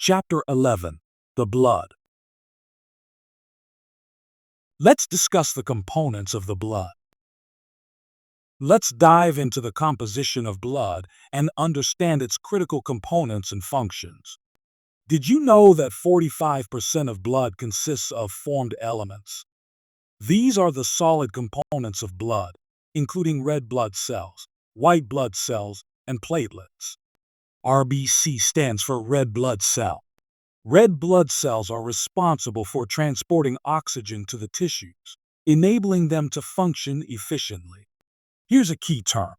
Chapter 11. The Blood. Let's discuss the components of the blood. Let's dive into the composition of blood and understand its critical components and functions. Did you know that 45% of blood consists of formed elements? These are the solid components of blood, including red blood cells, white blood cells, and platelets. RBC stands for red blood cell. Red blood cells are responsible for transporting oxygen to the tissues, enabling them to function efficiently. Here's a key term.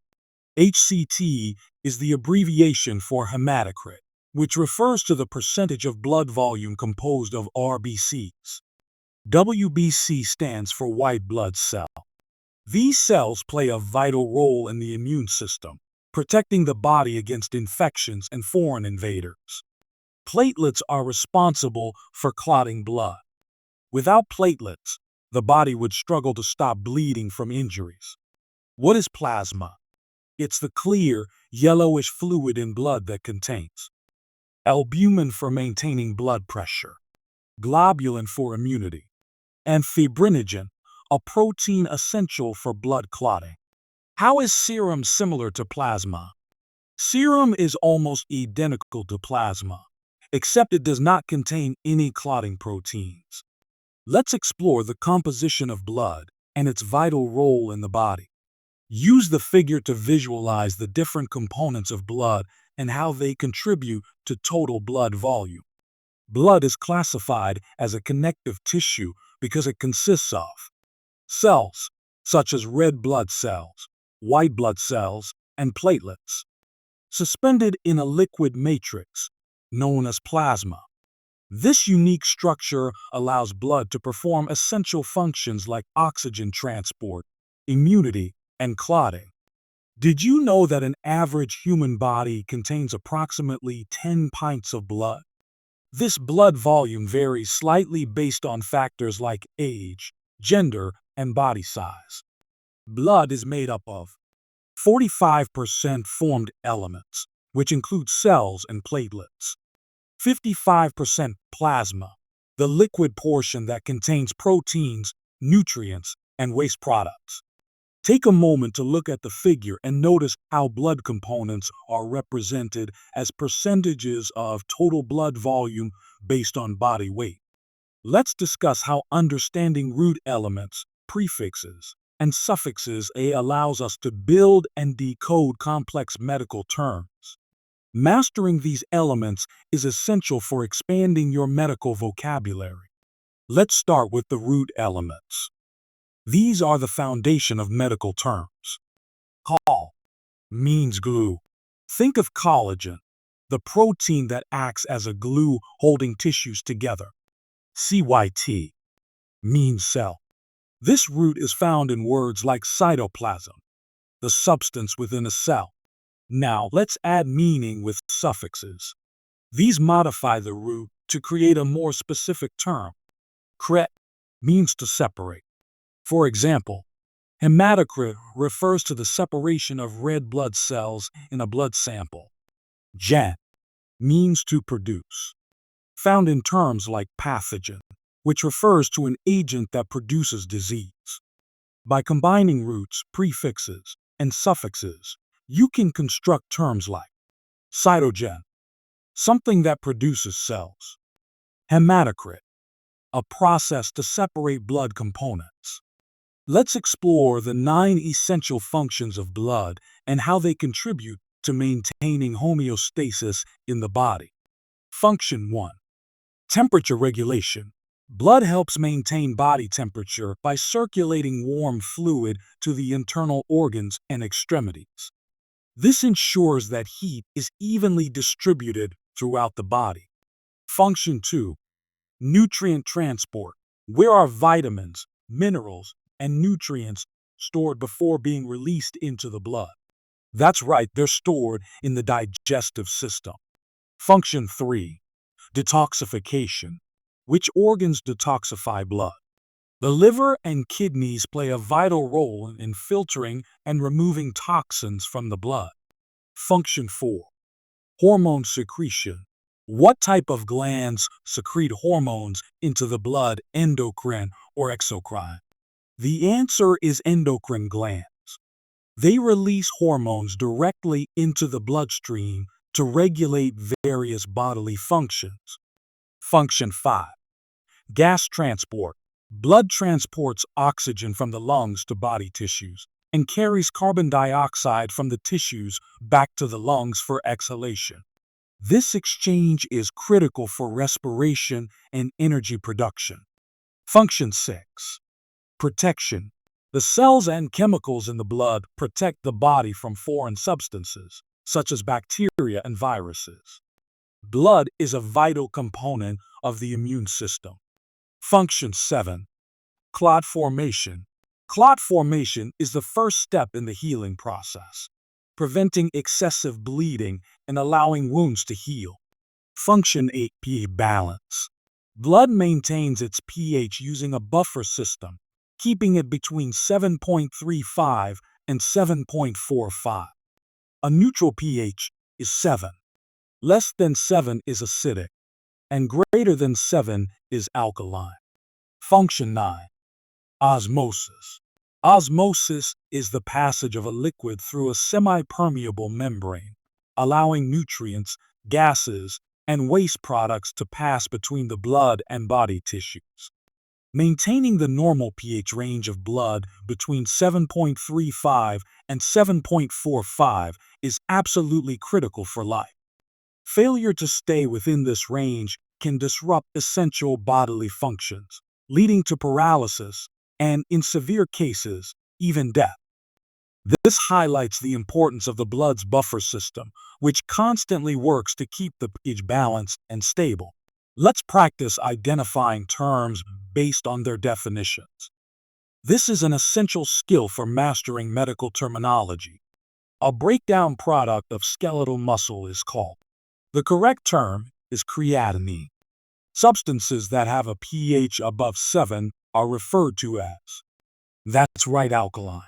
HCT is the abbreviation for hematocrit, which refers to the percentage of blood volume composed of RBCs. WBC stands for white blood cell. These cells play a vital role in the immune system, protecting the body against infections and foreign invaders. Platelets are responsible for clotting blood. Without platelets, the body would struggle to stop bleeding from injuries. What is plasma? It's the clear, yellowish fluid in blood that contains albumin for maintaining blood pressure, globulin for immunity, and fibrinogen, a protein essential for blood clotting. How is serum similar to plasma? Serum is almost identical to plasma, except it does not contain any clotting proteins. Let's explore the composition of blood and its vital role in the body. Use the figure to visualize the different components of blood and how they contribute to total blood volume. Blood is classified as a connective tissue because it consists of cells, such as red blood cells, white blood cells, and platelets, suspended in a liquid matrix known as plasma. This unique structure allows blood to perform essential functions like oxygen transport, immunity, and clotting. Did you know that an average human body contains approximately 10 pints of blood? This blood volume varies slightly based on factors like age, gender, and body size. Blood is made up of 45% formed elements, which include cells and platelets. 55% plasma, the liquid portion that contains proteins, nutrients, and waste products. Take a moment to look at the figure and notice how blood components are represented as percentages of total blood volume based on body weight. Let's discuss how understanding root elements, prefixes, and suffixes allows us to build and decode complex medical terms. Mastering these elements is essential for expanding your medical vocabulary. Let's start with the root elements. These are the foundation of medical terms. Col means glue. Think of collagen, the protein that acts as a glue holding tissues together. Cyt means cell. This root is found in words like cytoplasm, the substance within a cell. Now let's add meaning with suffixes. These modify the root to create a more specific term. Cret means to separate. For example, hematocrit refers to the separation of red blood cells in a blood sample. Gen means to produce, found in terms like pathogen, which refers to an agent that produces disease. By combining roots, prefixes, and suffixes, you can construct terms like cytogen, something that produces cells; hematocrit, a process to separate blood components. Let's explore the 9 essential functions of blood and how they contribute to maintaining homeostasis in the body. Function 1. Temperature regulation. Blood helps maintain body temperature by circulating warm fluid to the internal organs and extremities. This ensures that heat is evenly distributed throughout the body. Function 2. Nutrient transport. Where are vitamins, minerals, and nutrients stored before being released into the blood? That's right, they're stored in the digestive system. Function 3. Detoxification. Which organs detoxify blood? The liver and kidneys play a vital role in filtering and removing toxins from the blood. Function 4. Hormone secretion. What type of glands secrete hormones into the blood, endocrine or exocrine? The answer is endocrine glands. They release hormones directly into the bloodstream to regulate various bodily functions. Function 5. Gas transport. Blood transports oxygen from the lungs to body tissues and carries carbon dioxide from the tissues back to the lungs for exhalation. This exchange is critical for respiration and energy production. Function 6. Protection. The cells and chemicals in the blood protect the body from foreign substances, such as bacteria and viruses. Blood is a vital component of the immune system. Function 7. Clot formation. Clot formation is the first step in the healing process, preventing excessive bleeding and allowing wounds to heal. Function 8. pH balance. Blood maintains its pH using a buffer system, keeping it between 7.35 and 7.45. A neutral pH is 7. Less than 7 is acidic, and greater than 7 is alkaline. Function 9. Osmosis. Osmosis is the passage of a liquid through a semi-permeable membrane, allowing nutrients, gases, and waste products to pass between the blood and body tissues. Maintaining the normal pH range of blood between 7.35 and 7.45 is absolutely critical for life. Failure to stay within this range can disrupt essential bodily functions, leading to paralysis and, in severe cases, even death. This highlights the importance of the blood's buffer system, which constantly works to keep the pH balanced and stable. Let's practice identifying terms based on their definitions. This is an essential skill for mastering medical terminology. A breakdown product of skeletal muscle is called. The correct term is creatinine. Substances that have a pH above 7 are referred to as. That's right, alkaline.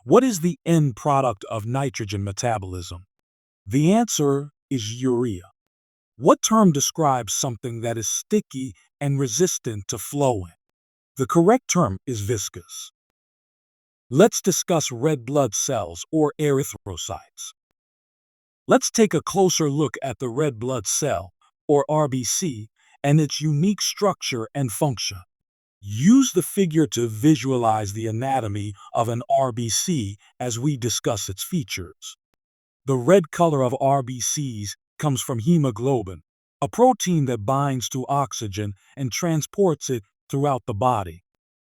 What is the end product of nitrogen metabolism? The answer is urea. What term describes something that is sticky and resistant to flowing? The correct term is viscous. Let's discuss red blood cells, or erythrocytes. Let's take a closer look at the red blood cell, or RBC, and its unique structure and function. Use the figure to visualize the anatomy of an RBC as we discuss its features. The red color of RBCs comes from hemoglobin, a protein that binds to oxygen and transports it throughout the body.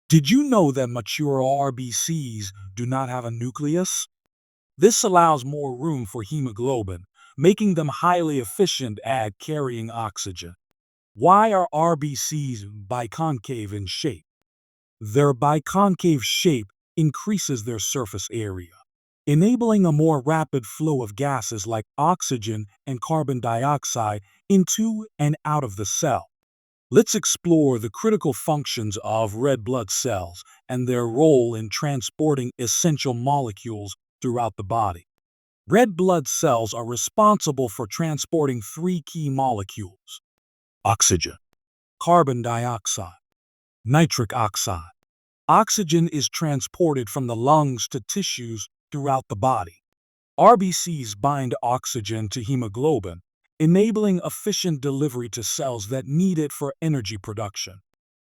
Did you know that mature RBCs do not have a nucleus? This allows more room for hemoglobin, making them highly efficient at carrying oxygen. Why are RBCs biconcave in shape? Their biconcave shape increases their surface area, enabling a more rapid flow of gases like oxygen and carbon dioxide into and out of the cell. Let's explore the critical functions of red blood cells and their role in transporting essential molecules throughout the body. Red blood cells are responsible for transporting three key molecules: oxygen, carbon dioxide, nitric oxide. Oxygen is transported from the lungs to tissues throughout the body. RBCs bind oxygen to hemoglobin, enabling efficient delivery to cells that need it for energy production.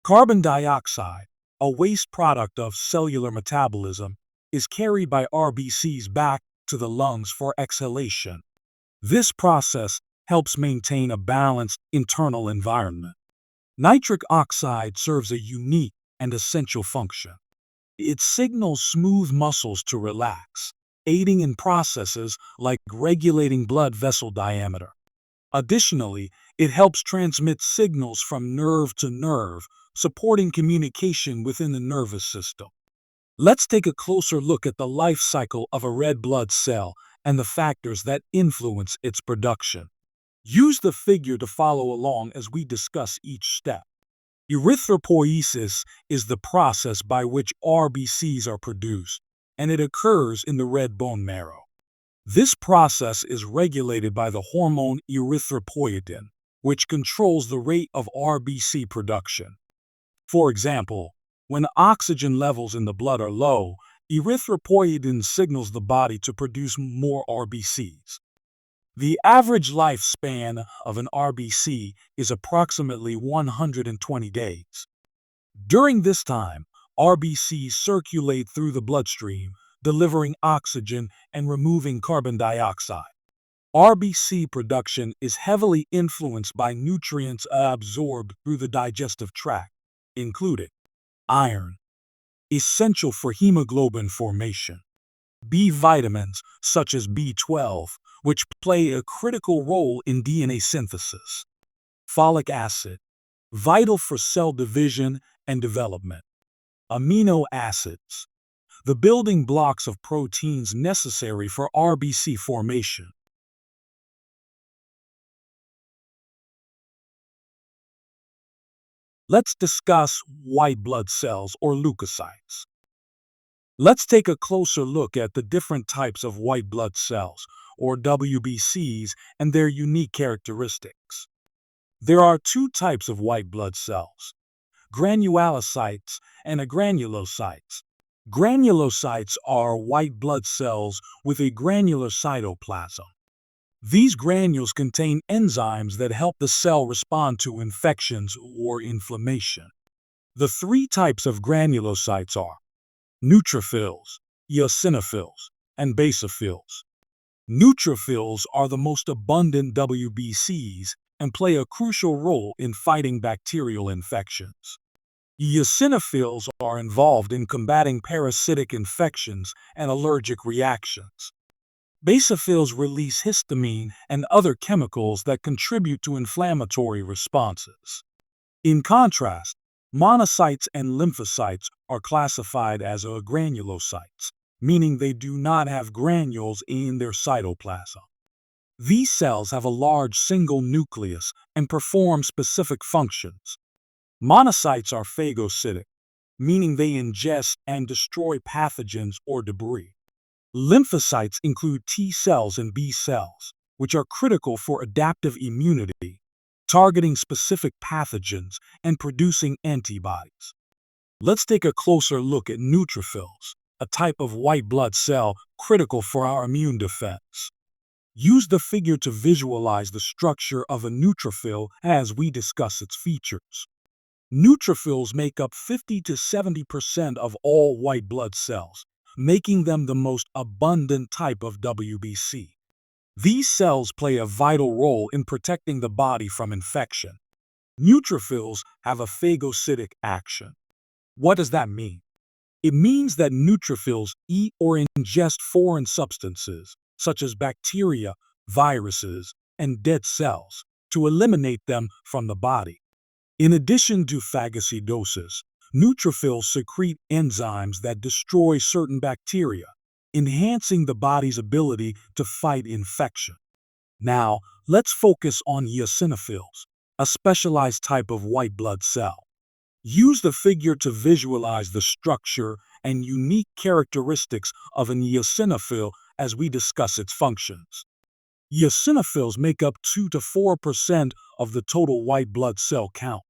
Carbon dioxide, a waste product of cellular metabolism, is carried by RBCs back to the lungs for exhalation. This process helps maintain a balanced internal environment. Nitric oxide serves a unique and essential function. It signals smooth muscles to relax, aiding in processes like regulating blood vessel diameter. Additionally, it helps transmit signals from nerve to nerve, supporting communication within the nervous system. Let's take a closer look at the life cycle of a red blood cell and the factors that influence its production. Use the figure to follow along as we discuss each step. Erythropoiesis is the process by which RBCs are produced, and it occurs in the red bone marrow. This process is regulated by the hormone erythropoietin, which controls the rate of RBC production. For example, when oxygen levels in the blood are low, erythropoietin signals the body to produce more RBCs. The average lifespan of an RBC is approximately 120 days. During this time, RBCs circulate through the bloodstream, delivering oxygen and removing carbon dioxide. RBC production is heavily influenced by nutrients absorbed through the digestive tract, including iron, essential for hemoglobin formation, B vitamins such as B12, which play a critical role in DNA synthesis, folic acid, vital for cell division and development, amino acids, the building blocks of proteins necessary for RBC formation. Let's discuss white blood cells or leukocytes. Let's take a closer look at the different types of white blood cells, or WBCs, and their unique characteristics. There are two types of white blood cells: granulocytes and agranulocytes. Granulocytes are white blood cells with a granular cytoplasm. These granules contain enzymes that help the cell respond to infections or inflammation. The three types of granulocytes are neutrophils, eosinophils, and basophils. Neutrophils are the most abundant WBCs and play a crucial role in fighting bacterial infections. Eosinophils are involved in combating parasitic infections and allergic reactions. Basophils release histamine and other chemicals that contribute to inflammatory responses. In contrast, monocytes and lymphocytes are classified as agranulocytes, meaning they do not have granules in their cytoplasm. These cells have a large single nucleus and perform specific functions. Monocytes are phagocytic, meaning they ingest and destroy pathogens or debris. Lymphocytes include T cells and B cells, which are critical for adaptive immunity, targeting specific pathogens and producing antibodies. Let's take a closer look at neutrophils, a type of white blood cell critical for our immune defense. Use the figure to visualize the structure of a neutrophil as we discuss its features. Neutrophils make up 50 to 70% of all white blood cells, making them the most abundant type of WBC. These cells play a vital role in protecting the body from infection. Neutrophils have a phagocytic action. What does that mean? It means that neutrophils eat or ingest foreign substances, such as bacteria, viruses, and dead cells, to eliminate them from the body. In addition to phagocytosis, neutrophils secrete enzymes that destroy certain bacteria, enhancing the body's ability to fight infection. Now, let's focus on eosinophils, a specialized type of white blood cell. Use the figure to visualize the structure and unique characteristics of an eosinophil as we discuss its functions. Eosinophils make up 2 to 4% of the total white blood cell count.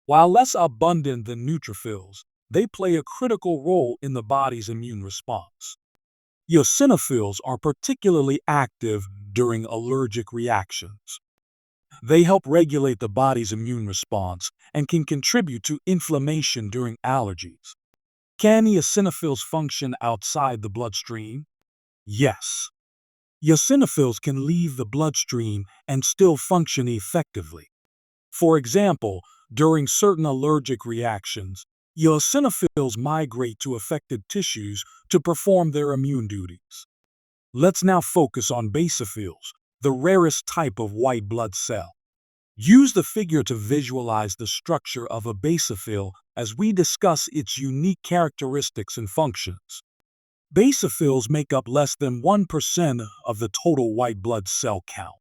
While less abundant than neutrophils, they play a critical role in the body's immune response. Eosinophils are particularly active during allergic reactions. They help regulate the body's immune response and can contribute to inflammation during allergies. Can eosinophils function outside the bloodstream? Yes. Eosinophils can leave the bloodstream and still function effectively. For example, during certain allergic reactions, eosinophils migrate to affected tissues to perform their immune duties. Let's now focus on basophils, the rarest type of white blood cell. Use the figure to visualize the structure of a basophil as we discuss its unique characteristics and functions. Basophils make up less than 1% of the total white blood cell count.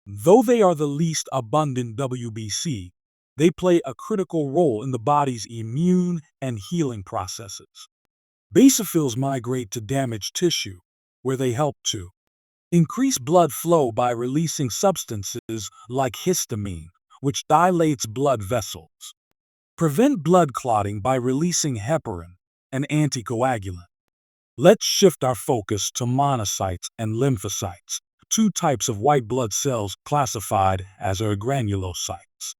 Though they are the least abundant WBC, they play a critical role in the body's immune and healing processes. Basophils migrate to damaged tissue, where they help to Increase blood flow by releasing substances like histamine, which dilates blood vessels. Prevent blood clotting by releasing heparin, an anticoagulant. Let's shift our focus to monocytes and lymphocytes, two types of white blood cells classified as agranulocytes.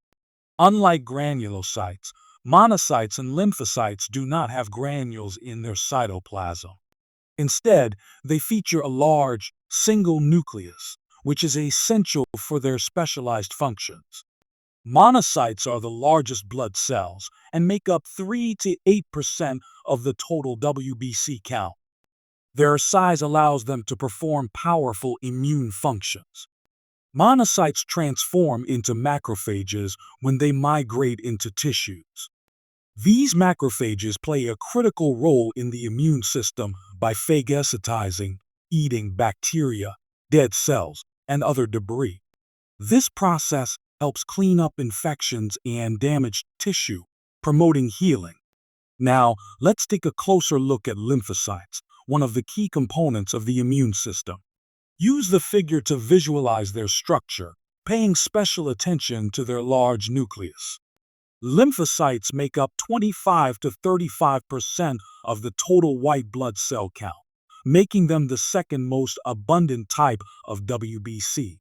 Unlike granulocytes, monocytes and lymphocytes do not have granules in their cytoplasm. Instead, they feature a large, single nucleus, which is essential for their specialized functions. Monocytes are the largest blood cells and make up 3 to 8% of the total WBC count. Their size allows them to perform powerful immune functions. Monocytes transform into macrophages when they migrate into tissues. These macrophages play a critical role in the immune system by phagocytizing, eating bacteria, dead cells, and other debris. This process helps clean up infections and damaged tissue, promoting healing. Now, let's take a closer look at lymphocytes, one of the key components of the immune system. Use the figure to visualize their structure, paying special attention to their large nucleus. Lymphocytes make up 25 to 35% of the total white blood cell count, making them the second most abundant type of WBC.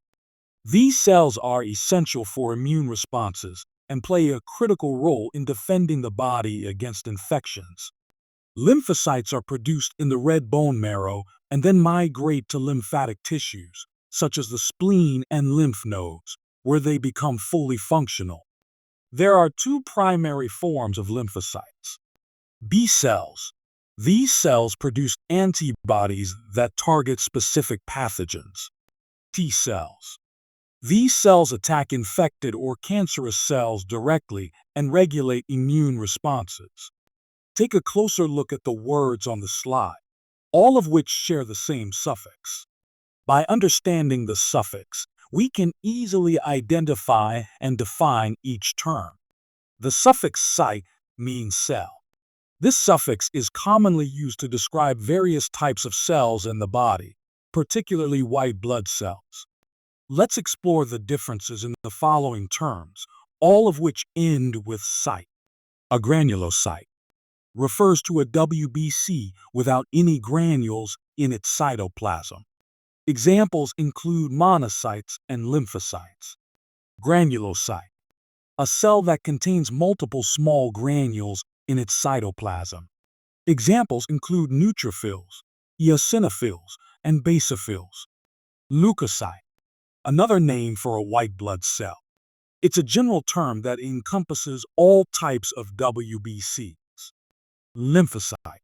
These cells are essential for immune responses and play a critical role in defending the body against infections. Lymphocytes are produced in the red bone marrow and then migrate to lymphatic tissues, such as the spleen and lymph nodes, where they become fully functional. There are two primary forms of lymphocytes. B cells. These cells produce antibodies that target specific pathogens. T cells. These cells attack infected or cancerous cells directly and regulate immune responses. Take a closer look at the words on the slide, all of which share the same suffix. By understanding the suffix, we can easily identify and define each term. The suffix "cyte" means cell. This suffix is commonly used to describe various types of cells in the body, particularly white blood cells. Let's explore the differences in the following terms, all of which end with "cyte." A granulocyte refers to a WBC without any granules in its cytoplasm. Examples include monocytes and lymphocytes. Granulocyte, a cell that contains multiple small granules in its cytoplasm. Examples include neutrophils, eosinophils, and basophils. Leukocyte, another name for a white blood cell. It's a general term that encompasses all types of WBCs. Lymphocyte,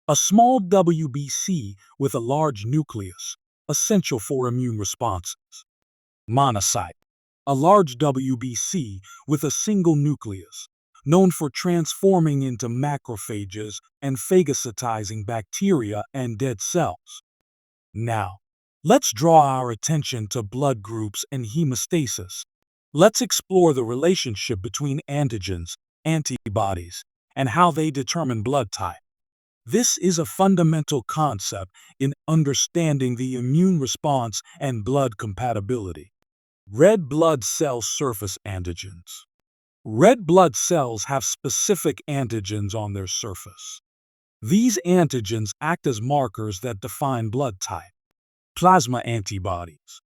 a small WBC with a large nucleus, essential for immune responses. Monocyte, a large WBC with a single nucleus, known for transforming into macrophages and phagocytizing bacteria and dead cells. Now, let's draw our attention to blood groups and hemostasis. Let's explore the relationship between antigens, antibodies, and how they determine blood type. This is a fundamental concept in understanding the immune response and blood compatibility. Red blood cell surface antigens. Red blood cells have specific antigens on their surface. These antigens act as markers that define blood type. Plasma antibodies.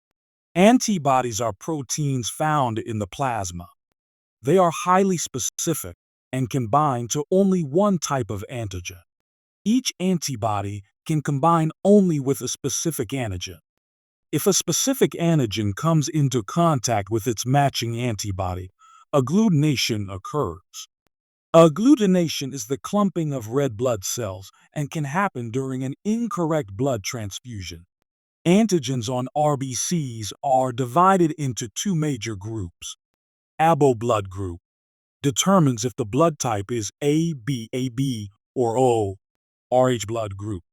Antibodies are proteins found in the plasma. They are highly specific and can bind to only one type of antigen. Each antibody can combine only with a specific antigen. If a specific antigen comes into contact with its matching antibody, agglutination occurs. Agglutination is the clumping of red blood cells and can happen during an incorrect blood transfusion. Antigens on RBCs are divided into two major groups. ABO blood group determines if the blood type is AB or O. Rh blood group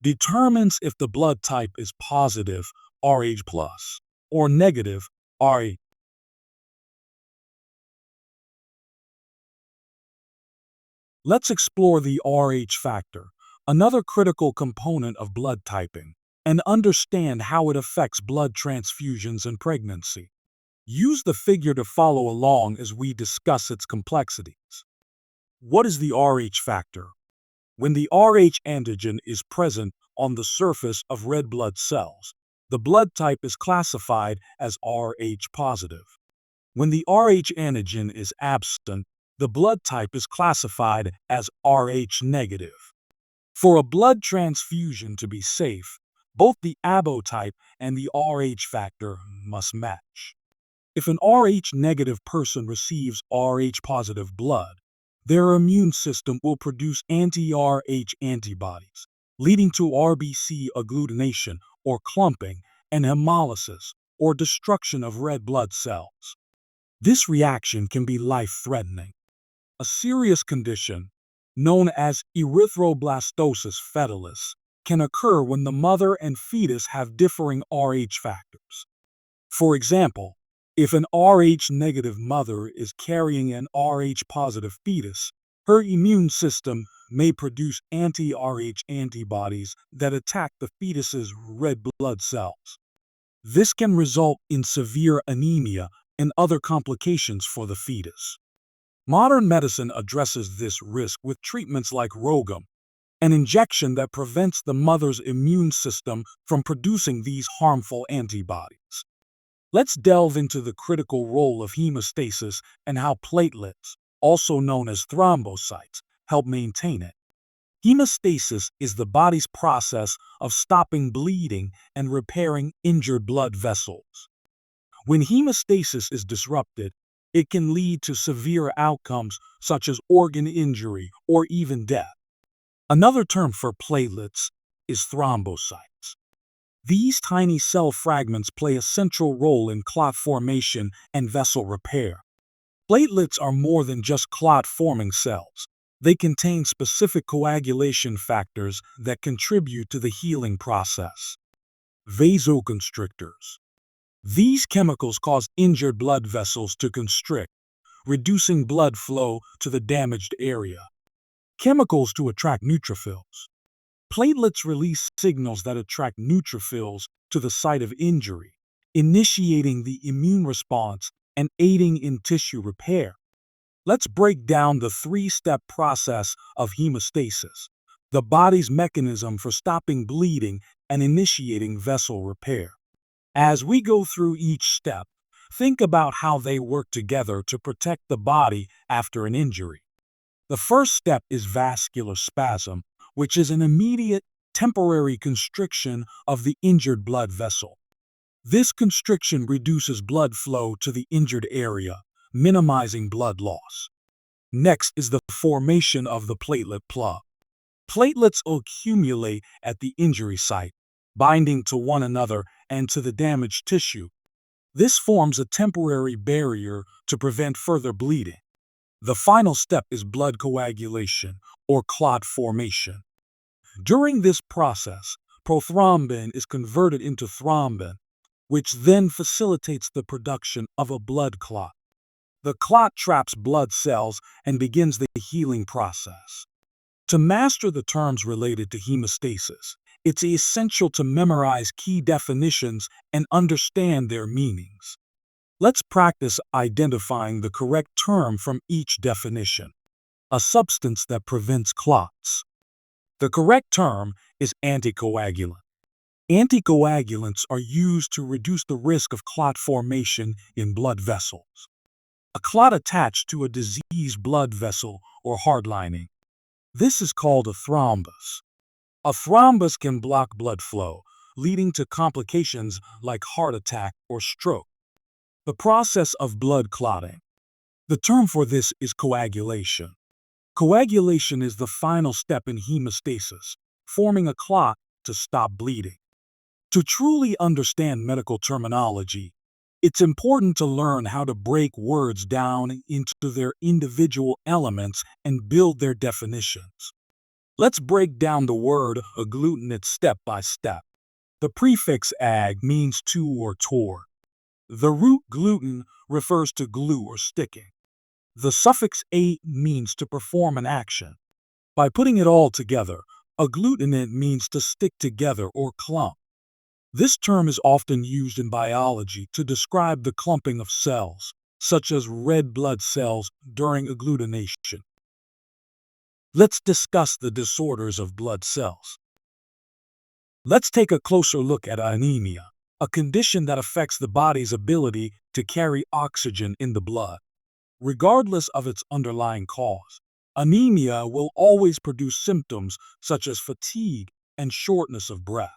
determines if the blood type is positive Rh plus or negative Rh. Let's explore the Rh factor, another critical component of blood typing. and understand how it affects blood transfusions and pregnancy. Use the figure to follow along as we discuss its complexities. What is the Rh factor? When the Rh antigen is present on the surface of red blood cells, the blood type is classified as Rh positive. When the Rh antigen is absent, the blood type is classified as Rh negative. For a blood transfusion to be safe, both the ABO type and the Rh factor must match. If an Rh negative person receives Rh positive blood, their immune system will produce anti-Rh antibodies, leading to RBC agglutination or clumping and hemolysis or destruction of red blood cells. This reaction can be life-threatening. A serious condition, known as erythroblastosis fetalis, can occur when the mother and fetus have differing Rh factors. For example, if an Rh negative mother is carrying an Rh positive fetus, her immune system may produce anti-Rh antibodies that attack the fetus's red blood cells. This can result in severe anemia and other complications for the fetus. Modern medicine addresses this risk with treatments like ROGAM, an injection that prevents the mother's immune system from producing these harmful antibodies. Let's delve into the critical role of hemostasis and how platelets, also known as thrombocytes, help maintain it. Hemostasis is the body's process of stopping bleeding and repairing injured blood vessels. When hemostasis is disrupted, it can lead to severe outcomes such as organ injury or even death. Another term for platelets is thrombocytes. These tiny cell fragments play a central role in clot formation and vessel repair. Platelets are more than just clot-forming cells. They contain specific coagulation factors that contribute to the healing process. Vasoconstrictors. These chemicals cause injured blood vessels to constrict, reducing blood flow to the damaged area. Chemicals to attract neutrophils. Platelets release signals that attract neutrophils to the site of injury, initiating the immune response and aiding in tissue repair. Let's break down the three-step process of hemostasis, the body's mechanism for stopping bleeding and initiating vessel repair. As we go through each step, think about how they work together to protect the body after an injury. The first step is vascular spasm, which is an immediate, temporary constriction of the injured blood vessel. This constriction reduces blood flow to the injured area, minimizing blood loss. Next is the formation of the platelet plug. Platelets accumulate at the injury site, binding to one another and to the damaged tissue. This forms a temporary barrier to prevent further bleeding. The final step is blood coagulation, or clot formation. During this process, prothrombin is converted into thrombin, which then facilitates the production of a blood clot. The clot traps blood cells and begins the healing process. To master the terms related to hemostasis, it's essential to memorize key definitions and understand their meanings. Let's practice identifying the correct term from each definition. A substance that prevents clots. The correct term is anticoagulant. Anticoagulants are used to reduce the risk of clot formation in blood vessels. A clot attached to a diseased blood vessel or hard lining. This is called a thrombus. A thrombus can block blood flow, leading to complications like heart attack or stroke. The process of blood clotting. The term for this is coagulation. Coagulation is the final step in hemostasis, forming a clot to stop bleeding. To truly understand medical terminology, it's important to learn how to break words down into their individual elements and build their definitions. Let's break down the word agglutinate step by step. The prefix ag means to or toward. The root gluten refers to glue or sticking. The suffix ate means to perform an action. By putting it all together, agglutinate means to stick together or clump. This term is often used in biology to describe the clumping of cells, such as red blood cells, during agglutination. Let's discuss the disorders of blood cells. Let's take a closer look at anemia, a condition that affects the body's ability to carry oxygen in the blood. Regardless of its underlying cause, anemia will always produce symptoms such as fatigue and shortness of breath.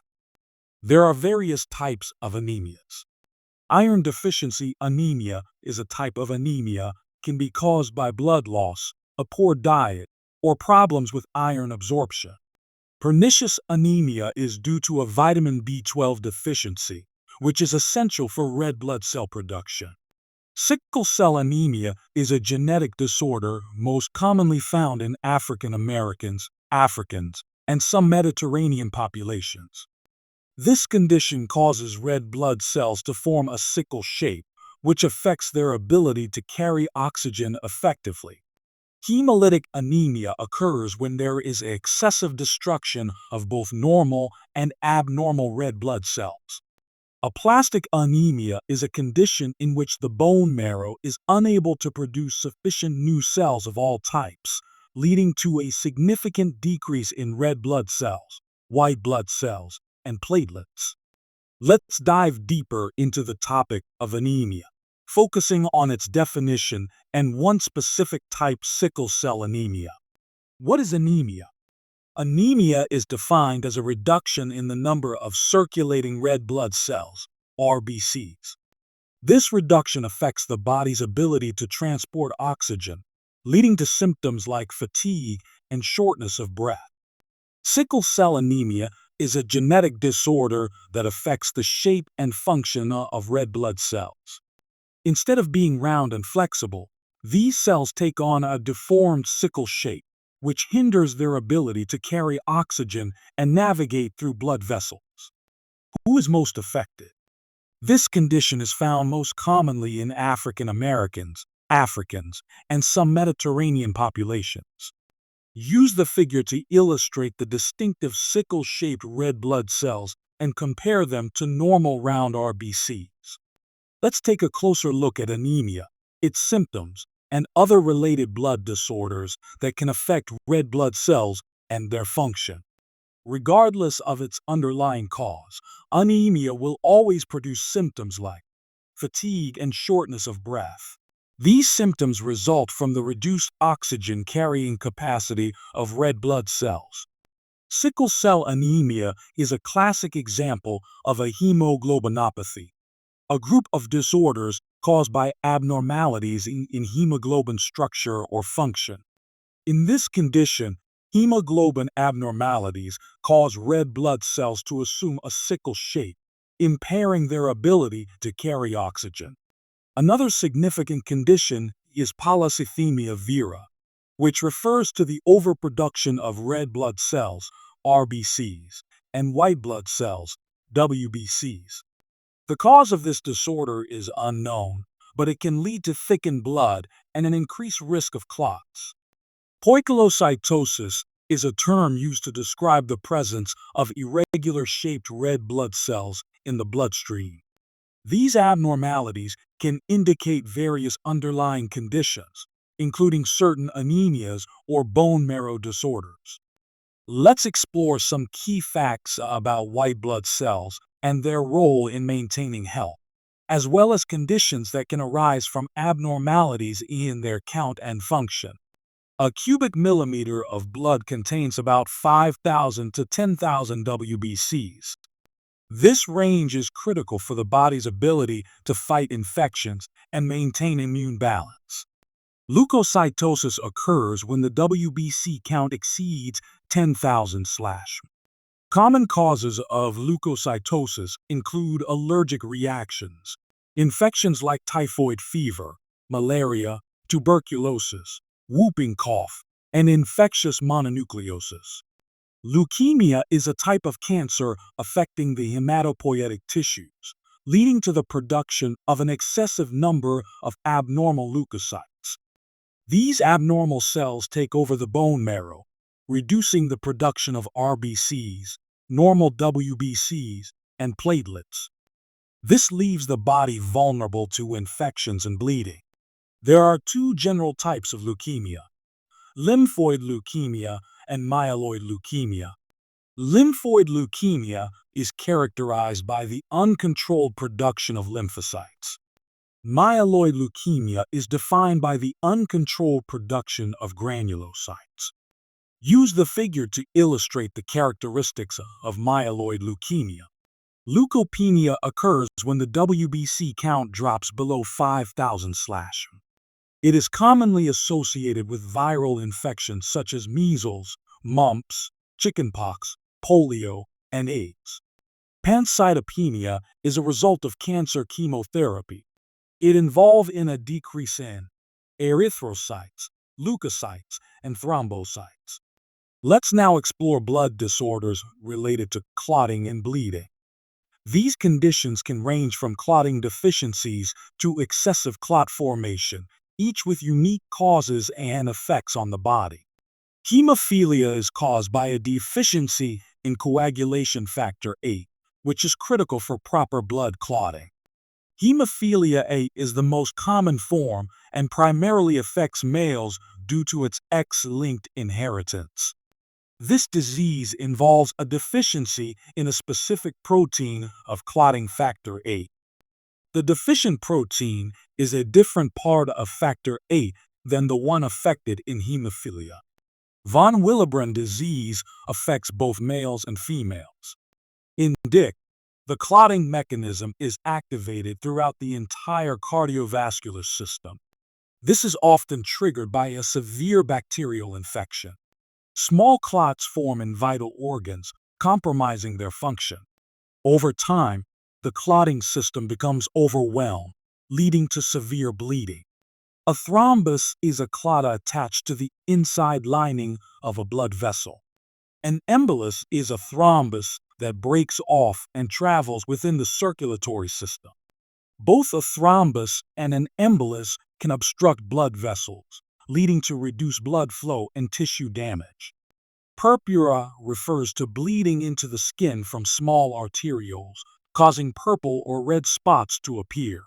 There are various types of anemias. Iron deficiency anemia is a type of anemia, can be caused by blood loss, a poor diet, or problems with iron absorption. Pernicious anemia is due to a vitamin B12 deficiency, which is essential for red blood cell production. Sickle cell anemia is a genetic disorder most commonly found in African Americans, Africans, and some Mediterranean populations. This condition causes red blood cells to form a sickle shape, which affects their ability to carry oxygen effectively. Hemolytic anemia occurs when there is excessive destruction of both normal and abnormal red blood cells. Aplastic anemia is a condition in which the bone marrow is unable to produce sufficient new cells of all types, leading to a significant decrease in red blood cells, white blood cells, and platelets. Let's dive deeper into the topic of anemia, focusing on its definition and one specific type, sickle cell anemia. What is anemia? Anemia is defined as a reduction in the number of circulating red blood cells, RBCs. This reduction affects the body's ability to transport oxygen, leading to symptoms like fatigue and shortness of breath. Sickle cell anemia is a genetic disorder that affects the shape and function of red blood cells. Instead of being round and flexible, these cells take on a deformed sickle shape, which hinders their ability to carry oxygen and navigate through blood vessels. Who is most affected? This condition is found most commonly in African Americans, Africans, and some Mediterranean populations. Use the figure to illustrate the distinctive sickle-shaped red blood cells and compare them to normal round RBCs. Let's take a closer look at anemia, its symptoms, and other related blood disorders that can affect red blood cells and their function. Regardless of its underlying cause, anemia will always produce symptoms like fatigue and shortness of breath. These symptoms result from the reduced oxygen carrying capacity of red blood cells. Sickle cell anemia is a classic example of a hemoglobinopathy, a group of disorders caused by abnormalities in hemoglobin structure or function. In this condition, hemoglobin abnormalities cause red blood cells to assume a sickle shape, impairing their ability to carry oxygen. Another significant condition is polycythemia vera, which refers to the overproduction of red blood cells, RBCs, and white blood cells, WBCs. The cause of this disorder is unknown, but it can lead to thickened blood and an increased risk of clots. Coagulation is a term used to describe the presence of irregular-shaped red blood cells in the bloodstream. These abnormalities can indicate various underlying conditions, including certain anemias or bone marrow disorders. Let's explore some key facts about white blood cells and their role in maintaining health, as well as conditions that can arise from abnormalities in their count and function. A cubic millimeter of blood contains about 5,000 to 10,000 WBCs. This range is critical for the body's ability to fight infections and maintain immune balance. Leukocytosis occurs when the WBC count exceeds 10,000. Common causes of leukocytosis include allergic reactions, infections like typhoid fever, malaria, tuberculosis, whooping cough, and infectious mononucleosis. Leukemia is a type of cancer affecting the hematopoietic tissues, leading to the production of an excessive number of abnormal leukocytes. These abnormal cells take over the bone marrow, reducing the production of RBCs, normal WBCs, and platelets. This leaves the body vulnerable to infections and bleeding. There are two general types of leukemia: lymphoid leukemia and myeloid leukemia. Lymphoid leukemia is characterized by the uncontrolled production of lymphocytes. Myeloid leukemia is defined by the uncontrolled production of granulocytes. Use the figure to illustrate the characteristics of myeloid leukemia. Leukopenia occurs when the WBC count drops below 5,000/. It is commonly associated with viral infections such as measles, mumps, chickenpox, polio, and AIDS. Pancytopenia is a result of cancer chemotherapy. It involves a decrease in erythrocytes, leukocytes, and thrombocytes. Let's now explore blood disorders related to clotting and bleeding. These conditions can range from clotting deficiencies to excessive clot formation, each with unique causes and effects on the body. Hemophilia is caused by a deficiency in coagulation factor VIII, which is critical for proper blood clotting. Hemophilia A is the most common form and primarily affects males due to its X-linked inheritance. This disease involves a deficiency in a specific protein of clotting factor VIII. The deficient protein is a different part of factor VIII than the one affected in hemophilia. Von Willebrand disease affects both males and females. In DIC, the clotting mechanism is activated throughout the entire cardiovascular system. This is often triggered by a severe bacterial infection. Small clots form in vital organs, compromising their function. Over time, the clotting system becomes overwhelmed, leading to severe bleeding. A thrombus is a clot attached to the inside lining of a blood vessel. An embolus is a thrombus that breaks off and travels within the circulatory system. Both a thrombus and an embolus can obstruct blood vessels, leading to reduced blood flow and tissue damage. Purpura refers to bleeding into the skin from small arterioles, causing purple or red spots to appear.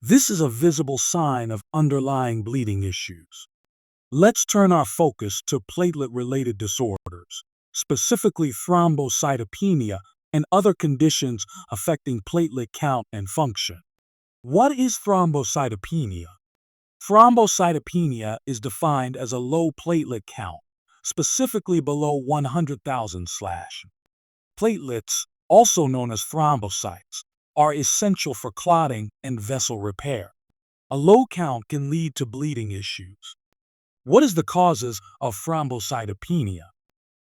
This is a visible sign of underlying bleeding issues. Let's turn our focus to platelet-related disorders, specifically thrombocytopenia and other conditions affecting platelet count and function. What is thrombocytopenia? Thrombocytopenia is defined as a low platelet count, specifically below 100,000/. Platelets, also known as thrombocytes, are essential for clotting and vessel repair. A low count can lead to bleeding issues. What is the causes of thrombocytopenia?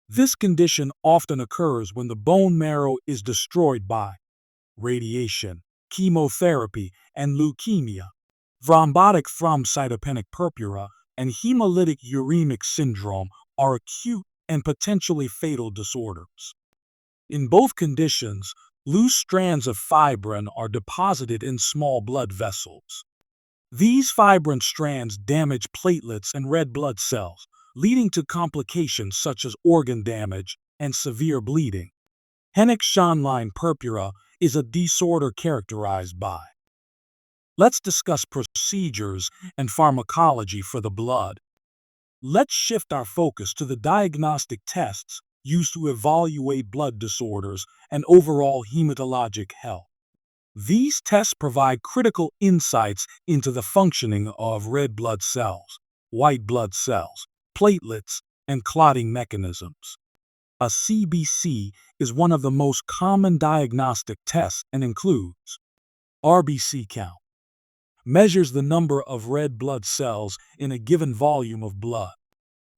This condition often occurs when the bone marrow is destroyed by radiation, chemotherapy, and leukemia. Thrombotic thrombocytopenic purpura and hemolytic uremic syndrome are acute and potentially fatal disorders. In both conditions, loose strands of fibrin are deposited in small blood vessels. These fibrin strands damage platelets and red blood cells, leading to complications such as organ damage and severe bleeding. Hennig-Schönlein purpura is a disorder characterized by. Let's discuss procedures and pharmacology for the blood. Let's shift our focus to the diagnostic tests used to evaluate blood disorders and overall hematologic health. These tests provide critical insights into the functioning of red blood cells, white blood cells, platelets, and clotting mechanisms. A CBC is one of the most common diagnostic tests and includes RBC count. Measures the number of red blood cells in a given volume of blood.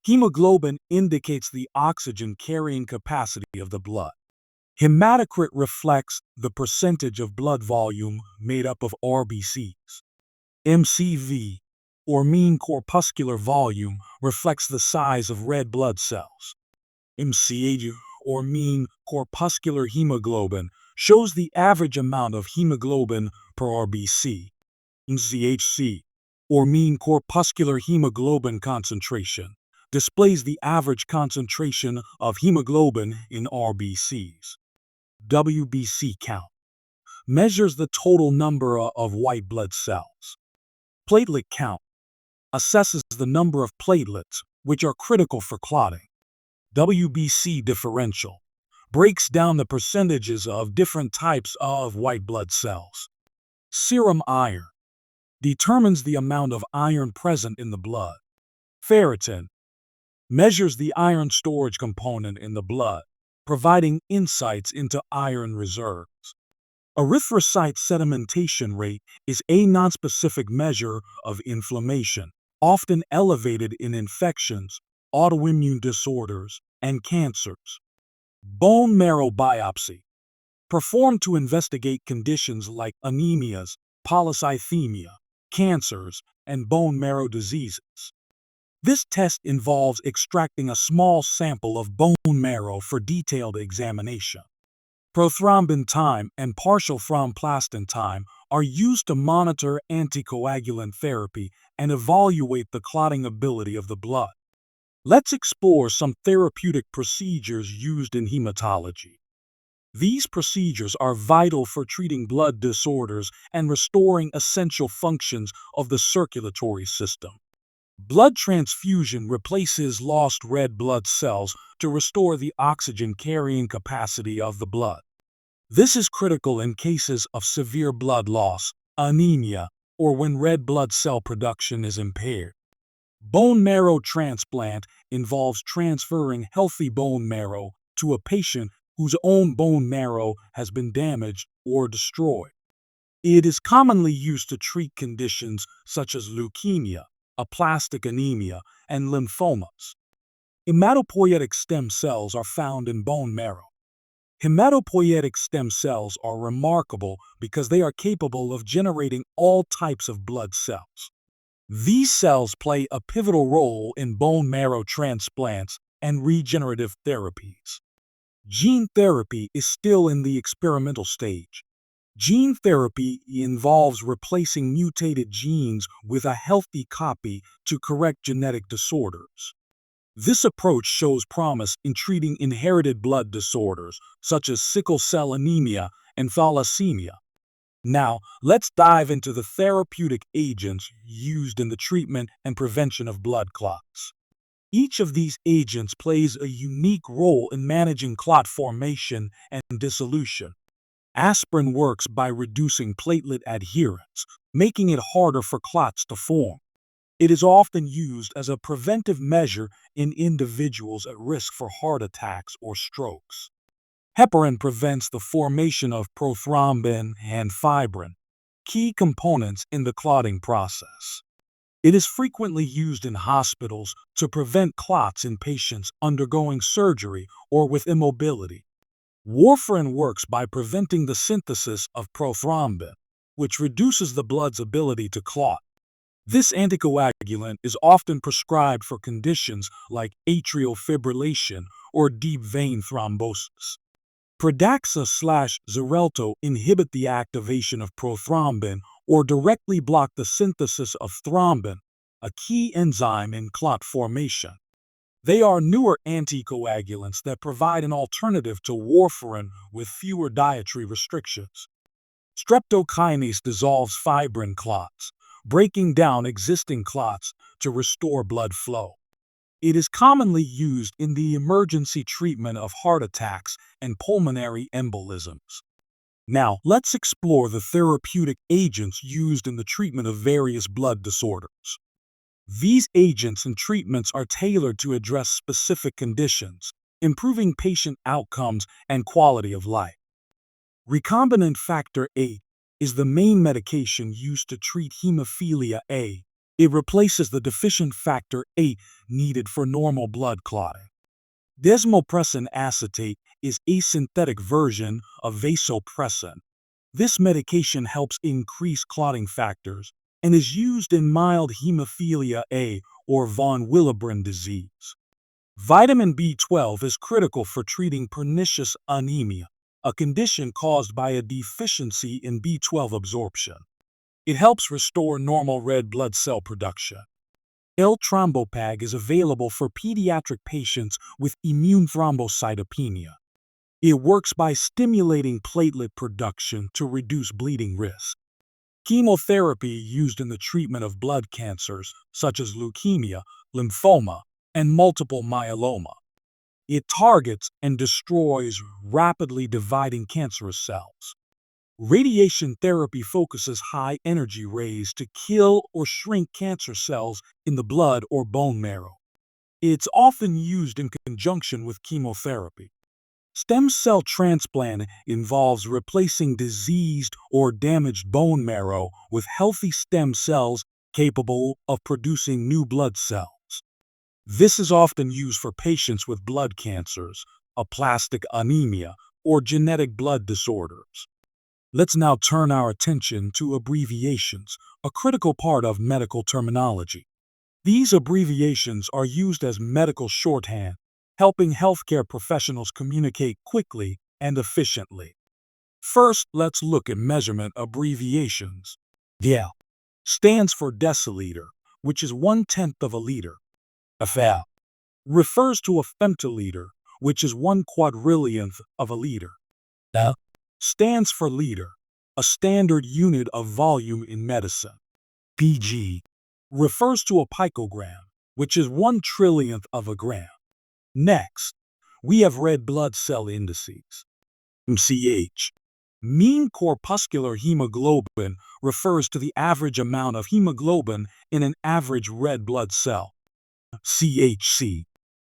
Hemoglobin indicates the oxygen carrying capacity of the blood. Hematocrit reflects the percentage of blood volume made up of RBCs. MCV, or mean corpuscular volume, reflects the size of red blood cells. MCH, or mean corpuscular hemoglobin, shows the average amount of hemoglobin per RBC. MCHC, or mean corpuscular hemoglobin concentration, displays the average concentration of hemoglobin in RBCs. WBC count measures the total number of white blood cells. Platelet count assesses the number of platelets, which are critical for clotting. WBC differential breaks down the percentages of different types of white blood cells. Serum iron determines the amount of iron present in the blood. Ferritin measures the iron storage component in the blood, providing insights into iron reserves. Erythrocyte sedimentation rate is a nonspecific measure of inflammation, often elevated in infections, autoimmune disorders, and cancers. Bone marrow biopsy, performed to investigate conditions like anemias, polycythemia, cancers, and bone marrow diseases. This test involves extracting a small sample of bone marrow for detailed examination. Prothrombin time and partial thromboplastin time are used to monitor anticoagulant therapy and evaluate the clotting ability of the blood. Let's explore some therapeutic procedures used in hematology. These procedures are vital for treating blood disorders and restoring essential functions of the circulatory system. Blood transfusion replaces lost red blood cells to restore the oxygen-carrying capacity of the blood. This is critical in cases of severe blood loss, anemia, or when red blood cell production is impaired. Bone marrow transplant involves transferring healthy bone marrow to a patient whose own bone marrow has been damaged or destroyed. It is commonly used to treat conditions such as leukemia, aplastic anemia, and lymphomas. Hematopoietic stem cells are found in bone marrow. Hematopoietic stem cells are remarkable because they are capable of generating all types of blood cells. These cells play a pivotal role in bone marrow transplants and regenerative therapies. Gene therapy is still in the experimental stage. Gene therapy involves replacing mutated genes with a healthy copy to correct genetic disorders. This approach shows promise in treating inherited blood disorders such as sickle cell anemia and thalassemia. Now, let's dive into the therapeutic agents used in the treatment and prevention of blood clots. Each of these agents plays a unique role in managing clot formation and dissolution. Aspirin works by reducing platelet adherence, making it harder for clots to form. It is often used as a preventive measure in individuals at risk for heart attacks or strokes. Heparin prevents the formation of prothrombin and fibrin, key components in the clotting process. It is frequently used in hospitals to prevent clots in patients undergoing surgery or with immobility. Warfarin works by preventing the synthesis of prothrombin, which reduces the blood's ability to clot. This anticoagulant is often prescribed for conditions like atrial fibrillation or deep vein thrombosis. Pradaxa/Xarelto inhibit the activation of prothrombin or directly block the synthesis of thrombin, a key enzyme in clot formation. They are newer anticoagulants that provide an alternative to warfarin with fewer dietary restrictions. Streptokinase dissolves fibrin clots, breaking down existing clots to restore blood flow. It is commonly used in the emergency treatment of heart attacks and pulmonary embolisms. Now, let's explore the therapeutic agents used in the treatment of various blood disorders. These agents and treatments are tailored to address specific conditions, improving patient outcomes and quality of life. Recombinant factor VIII is the main medication used to treat hemophilia A. It replaces the deficient factor VIII needed for normal blood clotting. Desmopressin acetate is a synthetic version of vasopressin. This medication helps increase clotting factors and is used in mild hemophilia A or von Willebrand disease. Vitamin B12 is critical for treating pernicious anemia, a condition caused by a deficiency in B12 absorption. It helps restore normal red blood cell production. L-Trombopag is available for pediatric patients with immune thrombocytopenia. It works by stimulating platelet production to reduce bleeding risk. Chemotherapy used in the treatment of blood cancers, such as leukemia, lymphoma, and multiple myeloma. It targets and destroys rapidly dividing cancerous cells. Radiation therapy focuses high-energy rays to kill or shrink cancer cells in the blood or bone marrow. It's often used in conjunction with chemotherapy. Stem cell transplant involves replacing diseased or damaged bone marrow with healthy stem cells capable of producing new blood cells. This is often used for patients with blood cancers, aplastic anemia, or genetic blood disorders. Let's now turn our attention to abbreviations, a critical part of medical terminology. These abbreviations are used as medical shorthand, helping healthcare professionals communicate quickly and efficiently. First, let's look at measurement abbreviations. DL stands for deciliter, which is 1/10 of a liter. FL refers to a femtoliter, which is 1/400th of a liter. L stands for liter, a standard unit of volume in medicine. PG refers to a picogram, which is 1/1,000,000th of a gram. Next, we have red blood cell indices. MCH. Mean corpuscular hemoglobin refers to the average amount of hemoglobin in an average red blood cell. CHC.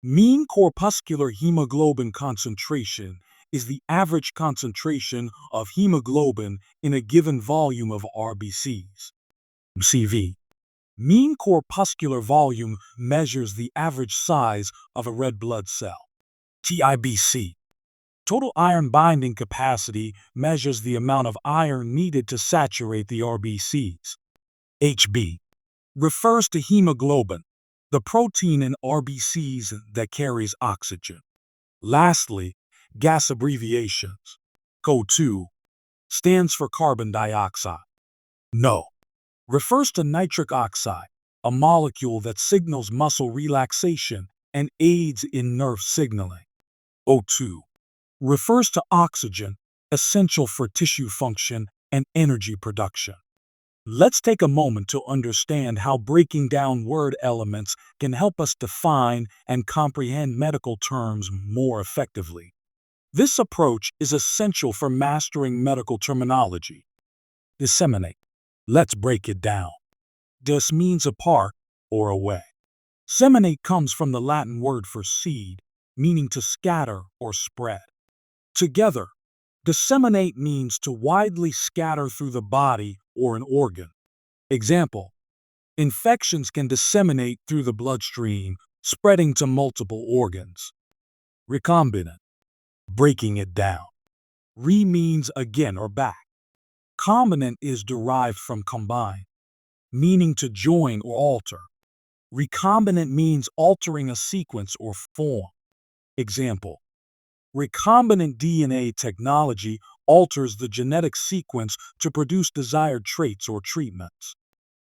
Mean corpuscular hemoglobin concentration is the average concentration of hemoglobin in a given volume of RBCs. CV. Mean corpuscular volume measures the average size of a red blood cell. TIBC. Total iron binding capacity measures the amount of iron needed to saturate the RBCs. HB refers to hemoglobin, the protein in RBCs that carries oxygen. Lastly, gas abbreviations. CO2 stands for carbon dioxide. NO refers to nitric oxide, a molecule that signals muscle relaxation and aids in nerve signaling. O2 refers to oxygen, essential for tissue function and energy production. Let's take a moment to understand how breaking down word elements can help us define and comprehend medical terms more effectively. This approach is essential for mastering medical terminology. Disseminate. Let's break it down. Dis means apart or away. Seminate comes from the Latin word for seed, meaning to scatter or spread. Together, disseminate means to widely scatter through the body or an organ. Example: infections can disseminate through the bloodstream, spreading to multiple organs. Recombinant. Breaking it down. Re means again or back. Combinant is derived from combine, meaning to join or alter. Recombinant means altering a sequence or form. Example: recombinant DNA technology alters the genetic sequence to produce desired traits or treatments.